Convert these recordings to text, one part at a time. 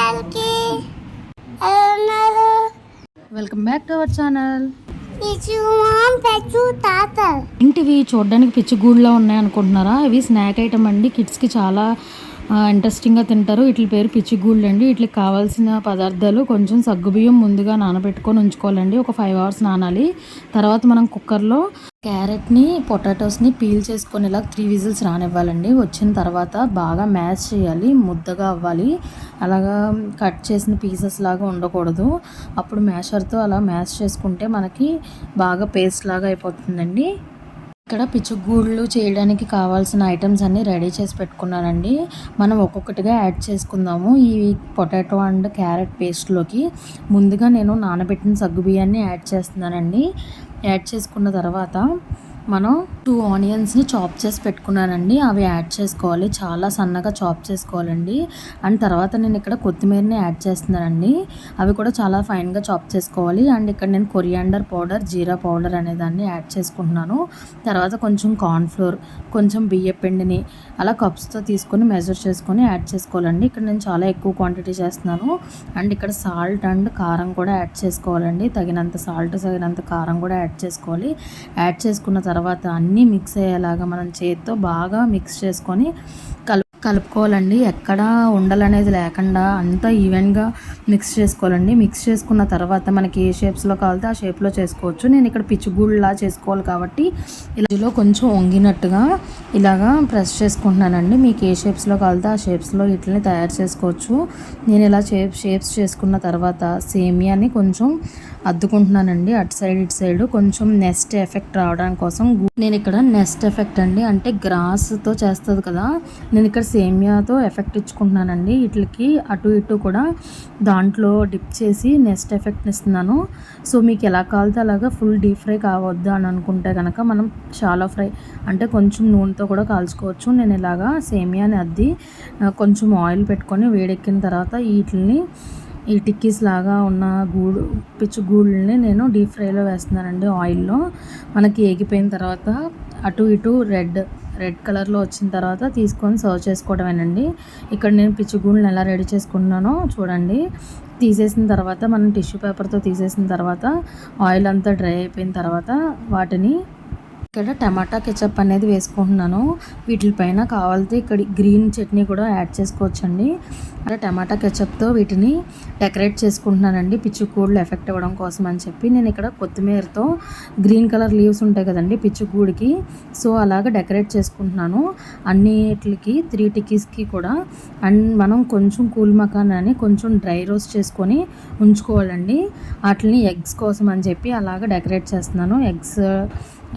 అందరికీ ఎలా ఉన్నారు? Welcome back to our channel. ఇంటివి చూడడానికి పిచ్చిగూడులా ఉన్నాయి అనుకుంటున్నారా? ఇవి స్నాక్ ఐటమ్ అండి. కిడ్స్కి చాలా ఇంట్రెస్టింగ్గా తింటారు. వీటి పేరు పిచ్చిగూళ్ళు అండి. వీటికి కావాల్సిన పదార్థాలు కొంచెం సగ్గుబియ్యం ముందుగా నానబెట్టుకొని ఉంచుకోవాలండి. ఒక 5 hours నానాలి. తర్వాత మనం కుక్కర్లో క్యారెట్ని పొటాటోస్ని పీల్ చేసుకొని ఇలా 3 whistles రానివ్వాలండి. వచ్చిన తర్వాత బాగా మ్యాష్ చేయాలి. ముద్దగా అవ్వాలి. అలాగా కట్ చేసిన పీసెస్ లాగా ఉండకూడదు. అప్పుడు మ్యాషర్తో అలా మ్యాష్ చేసుకుంటే మనకి బాగా పేస్ట్ లాగా అయిపోతుందండి. ఇక్కడ పిచ్చుగూళ్ళు చేయడానికి కావాల్సిన ఐటమ్స్ అన్నీ రెడీ చేసి పెట్టుకున్నానండి. మనం ఒక్కొక్కటిగా యాడ్ చేసుకుందాము. ఈ పొటాటో అండ్ క్యారెట్ పేస్ట్లోకి ముందుగా నేను నానబెట్టిన సగ్గుబియ్యాన్ని యాడ్ చేస్తున్నానండి. యాడ్ చేసుకున్న తర్వాత మనం 2 ఆనియన్స్ని చాప్ చేసి పెట్టుకున్నానండి. అవి యాడ్ చేసుకోవాలి. చాలా సన్నగా చాప్ చేసుకోవాలండి. అండ్ తర్వాత నేను ఇక్కడ కొత్తిమీరని యాడ్ చేస్తున్నానండి. అవి కూడా చాలా ఫైన్గా చాప్ చేసుకోవాలి. అండ్ ఇక్కడ నేను కొరియాండర్ పౌడర్, జీరా పౌడర్ అనే దాన్ని యాడ్ చేసుకుంటున్నాను. తర్వాత కొంచెం కార్న్ఫ్లోర్, కొంచెం బియ్యం పిండిని అలా కప్స్తో తీసుకొని మెజర్ చేసుకొని యాడ్ చేసుకోవాలండి. ఇక్కడ నేను చాలా ఎక్కువ క్వాంటిటీ చేస్తున్నాను. అండ్ ఇక్కడ సాల్ట్ అండ్ కారం కూడా యాడ్ చేసుకోవాలండి. తగినంత సాల్ట్, తగినంత కారం కూడా యాడ్ చేసుకోవాలి. యాడ్ చేసుకున్న తర్వాత అన్నీ మిక్స్ అయ్యేలాగా మనం చేతితో బాగా మిక్స్ చేసుకొని కలుపుకోవాలండి. ఎక్కడ ఉండలనేది లేకుండా అంతా ఈవెన్గా మిక్స్ చేసుకోవాలండి. మిక్స్ చేసుకున్న తర్వాత మనకి ఏ షేప్స్లో కావాలితే ఆ షేప్లో చేసుకోవచ్చు. నేను ఇక్కడ పిచ్చిగూళ్ళలా చేసుకోవాలి కాబట్టి ఇలా కొంచెం వంగినట్టుగా ఇలాగా ప్రెస్ చేసుకుంటున్నానండి. మీకు ఏ షేప్స్లో కావాలితే ఆ షేప్స్లో వీటిని తయారు చేసుకోవచ్చు. నేను ఇలా షేప్స్ చేసుకున్న తర్వాత సేమియాని కొంచెం అద్దుకుంటున్నానండి. అటు సైడ్ ఇటు సైడ్ కొంచెం నెస్ట్ ఎఫెక్ట్ రావడానికి కోసం నేను ఇక్కడ నెస్ట్ ఎఫెక్ట్ అండి, అంటే గ్రాస్తో చేస్తుంది కదా, నేను ఇక్కడ సేమియాతో ఎఫెక్ట్ ఇచ్చుకుంటున్నానండి. వీటికి అటు ఇటు కూడా దాంట్లో డిప్ చేసి నెస్ట్ ఎఫెక్ట్ని ఇస్తున్నాను. సో మీకు ఎలా కావాలితే అలాగా ఫుల్ డీప్ ఫ్రై కావద్దు అని అనుకుంటే కనుక మనం షాలో ఫ్రై అంటే కొంచెం నూనెతో కూడా కాల్చుకోవచ్చు. నేను ఇలాగా సేమియాని అద్ది కొంచెం ఆయిల్ పెట్టుకొని వేడెక్కిన తర్వాత వీటిని ఈ టిక్కీస్ లాగా ఉన్న పిచ్చిగూళ్ళని నేను డీప్ ఫ్రైలో వేస్తున్నానండి ఆయిల్లో. మనకి ఏగిపోయిన తర్వాత అటు ఇటు రెడ్ కలర్లో వచ్చిన తర్వాత తీసుకొని సర్వ్ చేసుకోవడమేనండి. ఇక్కడ నేను పిచ్చిగూళ్ళని ఎలా రెడీ చేసుకుంటున్నానో చూడండి. తీసేసిన తర్వాత మనం టిష్యూ పేపర్తో తీసేసిన తర్వాత ఆయిల్ అంతా డ్రై అయిపోయిన తర్వాత వాటిని ఇక్కడ టమాటా కెచప్ అనేది వేసుకుంటున్నాను. వీటిపైన కావాలితే ఇక్కడ గ్రీన్ చట్నీ కూడా యాడ్ చేసుకోవచ్చండి. అలా టమాటా కెచప్తో వీటిని డెకరేట్ చేసుకుంటున్నానండి పిచ్చిగూళ్ళు ఎఫెక్ట్ ఇవ్వడం కోసం అని చెప్పి. నేను ఇక్కడ కొత్తిమీరతో గ్రీన్ కలర్ లీవ్స్ ఉంటాయి కదండి పిచ్చిగూడికి, సో అలాగా డెకరేట్ చేసుకుంటున్నాను అన్నిటికి 3 టిక్కీస్కి కూడా. అండ్ మనం కొంచెం కూల్ మకానాన్ని కొంచెం డ్రై రోస్ట్ చేసుకొని ఉంచుకోవాలండి. వాటిని ఎగ్స్ కోసం అని చెప్పి అలాగా డెకరేట్ చేస్తున్నాను, ఎగ్స్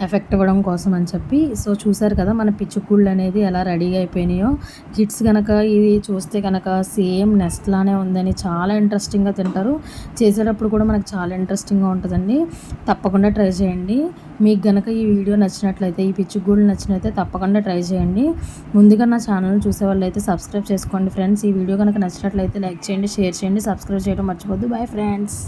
ఎఫెక్ట్ ఇవ్వడం కోసం అని చెప్పి. సో చూసారు కదా మన పిచ్చిగూళ్ళు అనేది ఎలా రెడీగా అయిపోయినాయో. కిడ్స్ కనుక ఇది చూస్తే కనుక సేమ్ నెస్ట్ లానే ఉందని చాలా ఇంట్రెస్టింగ్గా తింటారు. చేసేటప్పుడు కూడా మనకు చాలా ఇంట్రెస్టింగ్గా ఉంటుందండి. తప్పకుండా ట్రై చేయండి. మీకు కనుక ఈ వీడియో నచ్చినట్లయితే, ఈ పిచ్చిగూళ్ళు నచ్చినట్లయితే తప్పకుండా ట్రై చేయండి. ముందుగా నా ఛానల్ చూసే వాళ్ళు అయితే సబ్స్క్రైబ్ చేసుకోండి ఫ్రెండ్స్. ఈ వీడియో కనుక నచ్చినట్లయితే లైక్ చేయండి, షేర్ చేయండి, సబ్స్క్రైబ్ చేయడం మర్చిపోద్దు. Bye friends.